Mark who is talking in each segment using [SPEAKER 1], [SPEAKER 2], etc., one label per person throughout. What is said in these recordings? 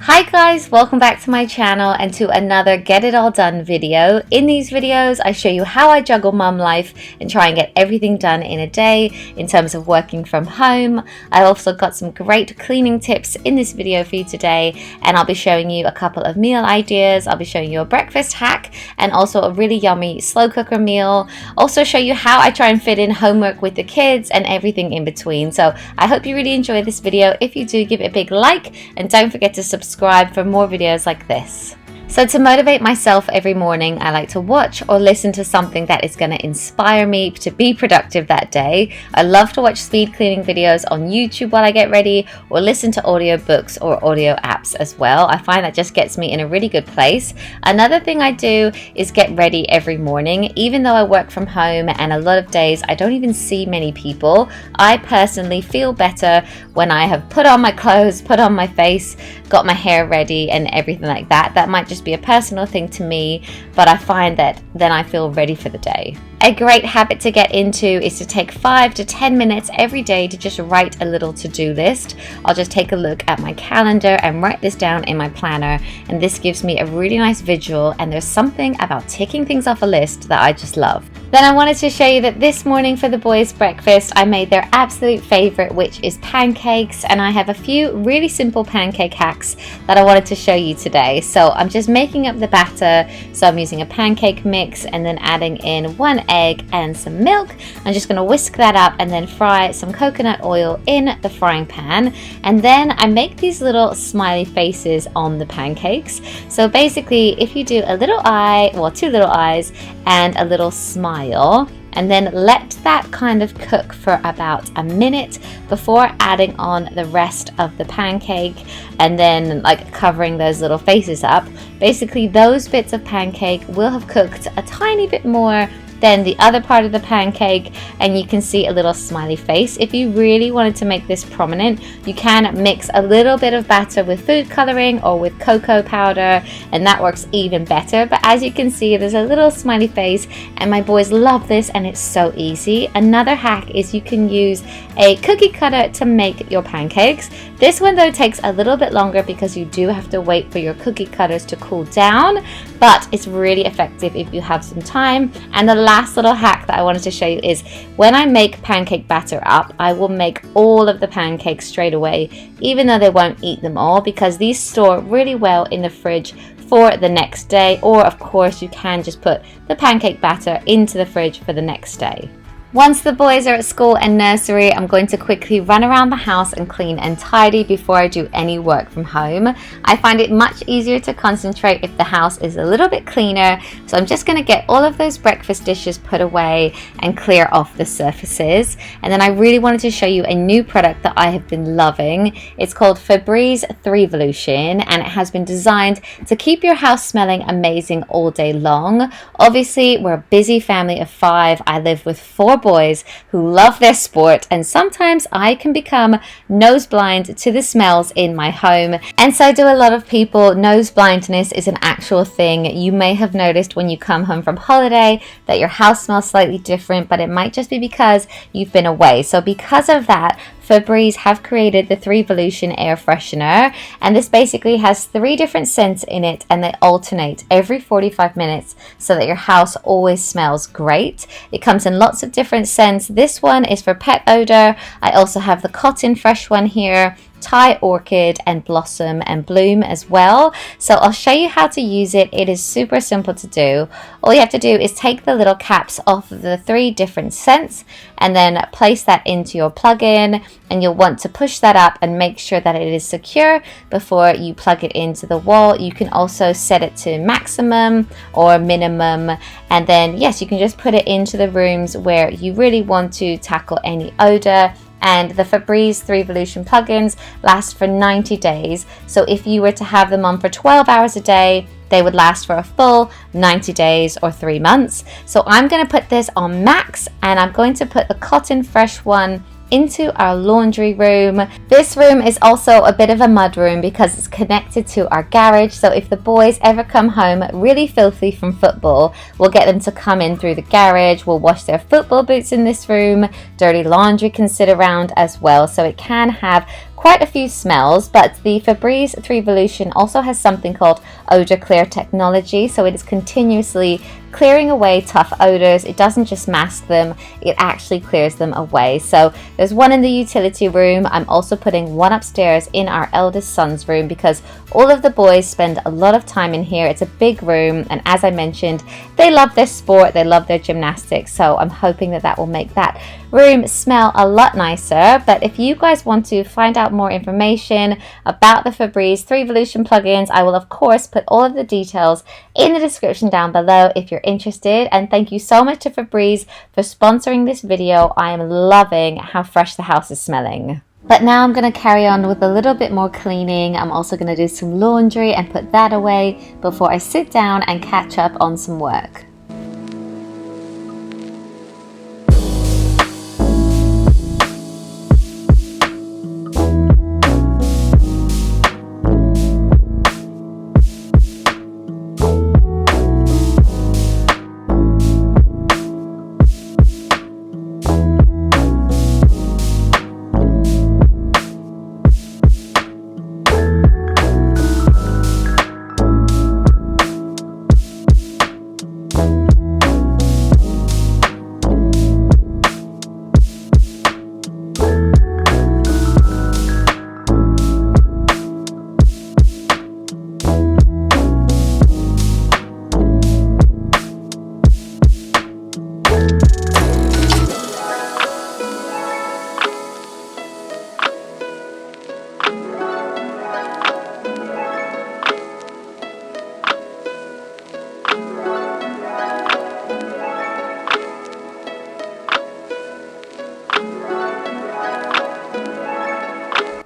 [SPEAKER 1] Hi guys, welcome back to my channel and to another Get It All Done video. In these videos, I show you how I juggle mum life and try and get everything done in a day in terms of working from home. I also got some great cleaning tips in this video for you today, and I'll be showing you a couple of meal ideas. I'll be showing you a breakfast hack and also a really yummy slow cooker meal. Also show you how I try and fit in homework with the kids and everything in between. So I hope you really enjoy this video. If you do, give it a big like and don't forget to subscribe for more videos like this. So to motivate myself every morning, I like to watch or listen to something that is going to inspire me to be productive that day. I love to watch speed cleaning videos on YouTube while I get ready, or listen to audiobooks or audio apps as well. I find that just gets me in a really good place. Another thing I do is get ready every morning. Even though I work from home and a lot of days I don't even see many people, I personally feel better when I have put on my clothes, put on my face, got my hair ready and everything like that. That might just be a personal thing to me, but I find that then I feel ready for the day. A great habit to get into is to take 5 to 10 minutes every day to just write a little to-do list. I'll just take a look at my calendar and write this down in my planner, and this gives me a really nice visual, and there's something about ticking things off a list that I just love. Then I wanted to show you that this morning for the boys' breakfast I made their absolute favorite, which is pancakes, and I have a few really simple pancake hacks that I wanted to show you today. So I'm just making up the batter. So I'm using a pancake mix and then adding in 1 egg and some milk. I'm just going to whisk that up and then fry some coconut oil in the frying pan, and then I make these little smiley faces on the pancakes. So basically, if you do a little eye, well, 2 little eyes and a little smile, and then let that kind of cook for about a minute before adding on the rest of the pancake, and then like covering those little faces up. Basically, those bits of pancake will have cooked a tiny bit more than the other part of the pancake, and you can see a little smiley face. If you really wanted to make this prominent, you can mix a little bit of batter with food coloring or with cocoa powder, and that works even better. But as you can see, there's a little smiley face, and my boys love this, and it's so easy. Another hack is you can use a cookie cutter to make your pancakes. This one though takes a little bit longer because you do have to wait for your cookie cutters to cool down, but it's really effective if you have some time. And the last little hack that I wanted to show you is when I make pancake batter up, I will make all of the pancakes straight away, even though they won't eat them all, because these store really well in the fridge for the next day. Or of course you can just put the pancake batter into the fridge for the next day. Once the boys are at school and nursery, I'm going to quickly run around the house and clean and tidy before I do any work from home. I find it much easier to concentrate if the house is a little bit cleaner, so I'm just going to get all of those breakfast dishes put away and clear off the surfaces. And then I really wanted to show you a new product that I have been loving. It's called Febreze 3volution, and it has been designed to keep your house smelling amazing all day long. Obviously, we're a busy family of 5. I live with 4 boys who love their sport, and sometimes I can become nose blind to the smells in my home, and so do a lot of people. Nose blindness is an actual thing. You may have noticed when you come home from holiday that your house smells slightly different, but it might just be because you've been away. So because of that, Febreze have created the 3volution air freshener, and this basically has 3 different scents in it, and they alternate every 45 minutes so that your house always smells great. It comes in lots of different scents. This one is for pet odor. I also have the cotton fresh one here, Thai orchid and blossom and bloom as well. So I'll show you how to use it. It is super simple to do. All you have to do is take the little caps off of the 3 different scents and then place that into your plug-in, and you'll want to push that up and make sure that it is secure before you plug it into the wall. You can also set it to maximum or minimum, and then yes, you can just put it into the rooms where you really want to tackle any odor. And the Febreze 3volution plugins last for 90 days. So if you were to have them on for 12 hours a day, they would last for a full 90 days or 3 months. So I'm going to put this on max, and I'm going to put the cotton fresh one into our laundry room. This room is also a bit of a mud room because it's connected to our garage, so if the boys ever come home really filthy from football, we'll get them to come in through the garage. We'll wash their football boots in this room. Dirty laundry can sit around as well, so it can have quite a few smells, but the Febreze 3volution also has something called odor clear technology, so it is continuously clearing away tough odors. It doesn't just mask them, it actually clears them away. So there's one in the utility room. I'm also putting one upstairs in our eldest son's room because all of the boys spend a lot of time in here. It's a big room, and as I mentioned, they love their sport, they love their gymnastics, so I'm hoping that that will make that room smell a lot nicer. But if you guys want to find out more information about the Febreze 3volution plugins, I will of course put all of the details in the description down below if you're interested. And thank you so much to Febreze for sponsoring this video. I am loving how fresh the house is smelling. But now I'm going to carry on with a little bit more cleaning. I'm also going to do some laundry and put that away before I sit down and catch up on some work.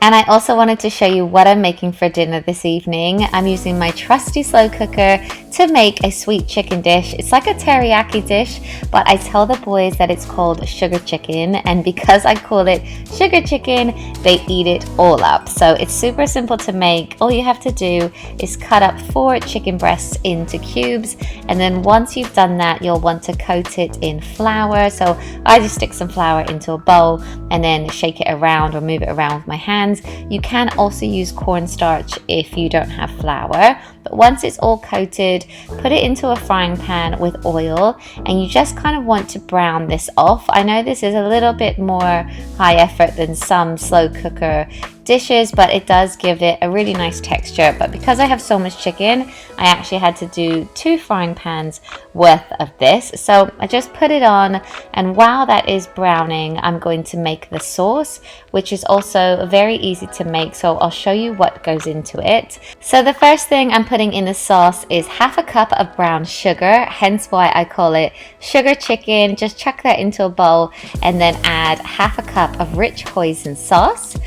[SPEAKER 1] And I also wanted to show you what I'm making for dinner this evening. I'm using my trusty slow cooker to make a sweet chicken dish. It's like a teriyaki dish, but I tell the boys that it's called sugar chicken, and because I call it sugar chicken, they eat it all up. So it's super simple to make. All you have to do is cut up 4 chicken breasts into cubes, and then once you've done that, you'll want to coat it in flour. So I just stick some flour into a bowl and then shake it around or move it around with my hands. You can also use cornstarch if you don't have flour. But once it's all coated, put it into a frying pan with oil, and you just kind of want to brown this off. I know this is a little bit more high effort than some slow cooker dishes, but it does give it a really nice texture. But because I have so much chicken, I actually had to do 2 frying pans worth of this. So I just put it on, and while that is browning, I'm going to make the sauce, which is also very easy to make. So I'll show you what goes into it. So the first thing I'm putting in the sauce is half a cup of brown sugar, hence why I call it sugar chicken. Just chuck that into a bowl and then add half a cup of rich hoisin sauce,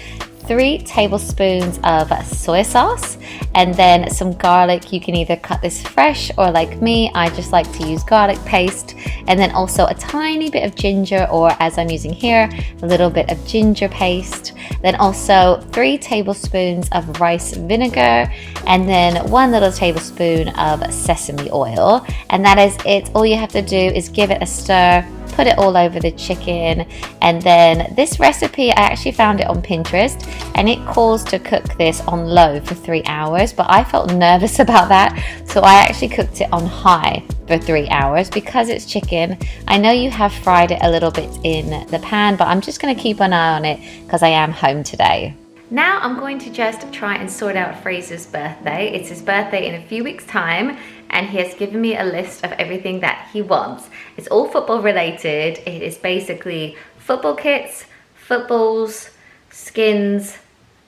[SPEAKER 1] 3 tablespoons of soy sauce, and then some garlic. You can either cut this fresh, or like me, I just like to use garlic paste, and then also a tiny bit of ginger, or as I'm using here, a little bit of ginger paste. Then also 3 tablespoons of rice vinegar, and then 1 little tablespoon of sesame oil. And that is it. All you have to do is give it a stir, put it all over the chicken. And then this recipe, I actually found it on Pinterest, and it calls to cook this on low for 3 hours, but I felt nervous about that, so I actually cooked it on high for 3 hours because it's chicken. I know you have fried it a little bit in the pan, but I'm just going to keep an eye on it because I am home today. Now I'm going to just try and sort out Fraser's birthday. It's his birthday in a few weeks' time, and he has given me a list of everything that he wants. It's all football related. It is basically football kits, footballs, skins,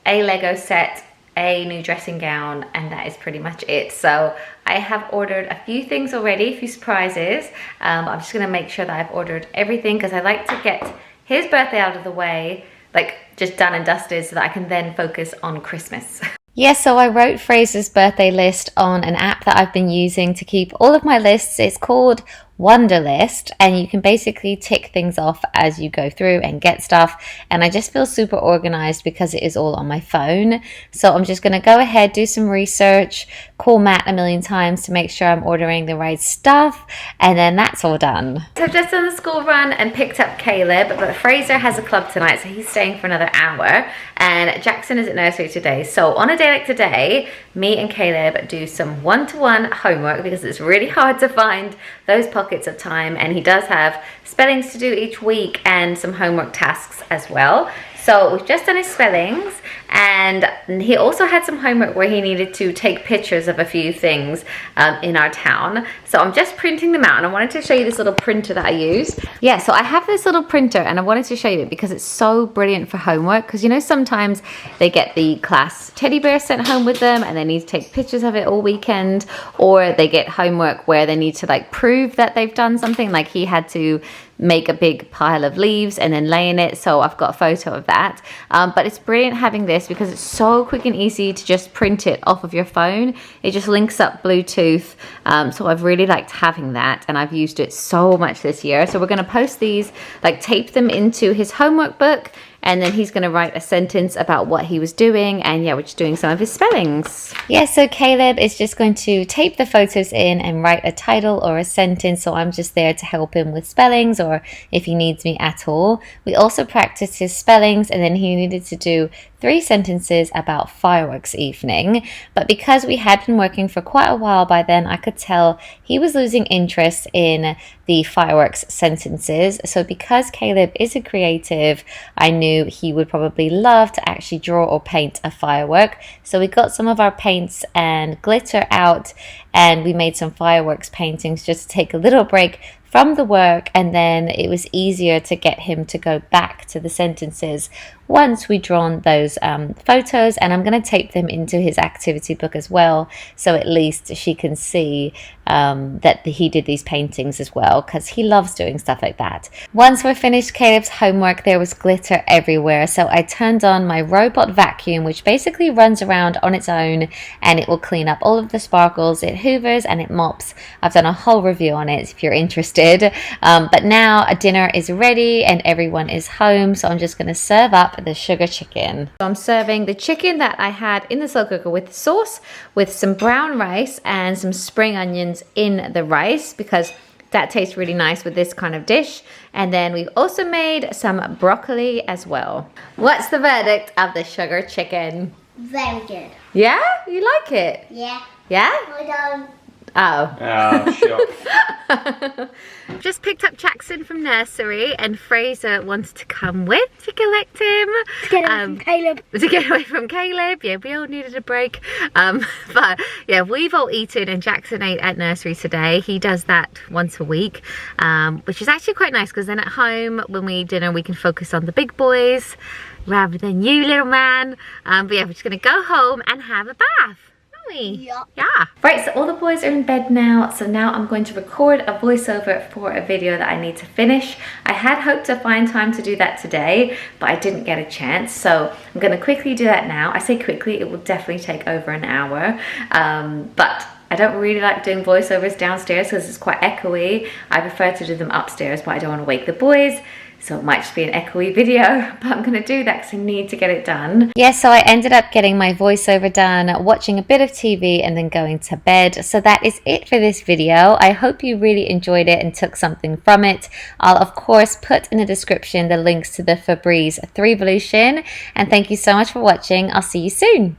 [SPEAKER 1] a Lego set, a new dressing gown, and that is pretty much it. So I have ordered a few things already, a few surprises. I'm just gonna make sure that I've ordered everything because I like to get his birthday out of the way, like just done and dusted, so that I can then focus on Christmas. Yeah, so I wrote Fraser's birthday list on an app that I've been using to keep all of my lists. It's called wonder list, and you can basically tick things off as you go through and get stuff. And I just feel super organized because it is all on my phone. So I'm just going to go ahead, do some research, call Matt a million times to make sure I'm ordering the right stuff, and then that's all done. So I've just done the school run and picked up Caleb, but Fraser has a club tonight, so he's staying for another hour, and Jackson is at nursery today. So on a day like today, me and Caleb do some one-to-one homework because it's really hard to find those pockets of time, and he does have spellings to do each week and some homework tasks as well. So we've just done his spellings, and he also had some homework where he needed to take pictures of a few things in our town. So I'm just printing them out, and I wanted to show you this little printer that I use. Yeah, so I have this little printer, and I wanted to show you it because it's so brilliant for homework. Because you know, sometimes they get the class teddy bear sent home with them and they need to take pictures of it all weekend, or they get homework where they need to like prove that they've done something, like he had to make a big pile of leaves and then lay in it. So I've got a photo of that, but it's brilliant having this because it's so quick and easy to just print it off of your phone. It just links up Bluetooth, so I've really liked having that, and I've used it so much this year. So we're going to post these, like tape them into his homework book, and then he's going to write a sentence about what he was doing, and yeah, we're just doing some of his spellings. Yeah, so Caleb is just going to tape the photos in and write a title or a sentence, so I'm just there to help him with spellings or if he needs me at all. We also practiced his spellings, and then he needed to do 3 sentences about fireworks evening. But because we had been working for quite a while by then, I could tell he was losing interest in the fireworks sentences. So because Caleb is a creative, I knew he would probably love to actually draw or paint a firework. So we got some of our paints and glitter out, and we made some fireworks paintings just to take a little break from the work, and then it was easier to get him to go back to the sentences once we'd drawn those photos. And I'm going to tape them into his activity book as well, so at least she can see that he did these paintings as well, because he loves doing stuff like that. Once we're finished Caleb's homework, there was glitter everywhere, so I turned on my robot vacuum, which basically runs around on its own and it will clean up all of the sparkles. It hoovers and it mops. I've done a whole review on it if you're interested. But now a dinner is ready and everyone is home, so I'm just going to serve up the sugar chicken. So I'm serving the chicken that I had in the slow cooker with the sauce, with some brown rice and some spring onions in the rice, because that tastes really nice with this kind of dish. And then we've also made some broccoli as well. What's the verdict of the sugar chicken?
[SPEAKER 2] Very good.
[SPEAKER 1] Yeah? You like it?
[SPEAKER 2] Yeah.
[SPEAKER 1] Yeah?
[SPEAKER 2] I don't.
[SPEAKER 1] Oh.
[SPEAKER 3] Oh, sure.
[SPEAKER 1] Just picked up Jackson from nursery, and Fraser wants to come with to collect him.
[SPEAKER 2] To get away from Caleb.
[SPEAKER 1] To get away from Caleb. Yeah, we all needed a break. But yeah, we've all eaten, and Jackson ate at nursery today. He does that once a week, which is actually quite nice, because then at home when we eat dinner we can focus on the big boys rather than you, little man. But yeah, we're just gonna go home and have a bath.
[SPEAKER 2] Yeah.
[SPEAKER 1] Yeah. Right, so all the boys are in bed now, so now I'm going to record a voiceover for a video that I need to finish. I had hoped to find time to do that today, but I didn't get a chance, so I'm going to quickly do that now. I say quickly, it will definitely take over an hour, but I don't really like doing voiceovers downstairs because it's quite echoey. I prefer to do them upstairs, but I don't want to wake the boys. So it might just be an echoey video, but I'm going to do that because I need to get it done. Yeah, so I ended up getting my voiceover done, watching a bit of TV, and then going to bed. So that is it for this video. I hope you really enjoyed it and took something from it. I'll of course put in the description the links to the Febreze 3 Volution. And thank you so much for watching. I'll see you soon.